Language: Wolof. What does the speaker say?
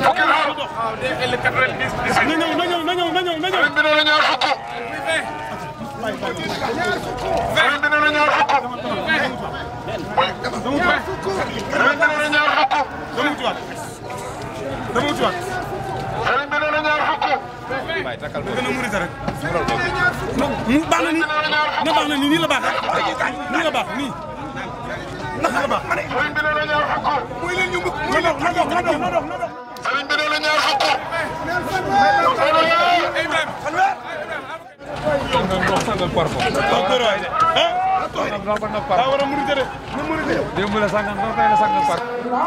fukki xar. na ñëw. sëriñ bi nee na ñaar fukk. sëriñ bi nee na ñaar fukk. sëriñ bi nee na ñaar fukk. sëriñ bi nee na ñaar fukk. baax na nii nii la baax nii la baax nii. ndax la baax. sëriñ bi nee na ñaar fukk. na dox. sëriñ bi nee na ñaar fukk. sangam par ko war a murite de démb la sangam ba tey la sangam par la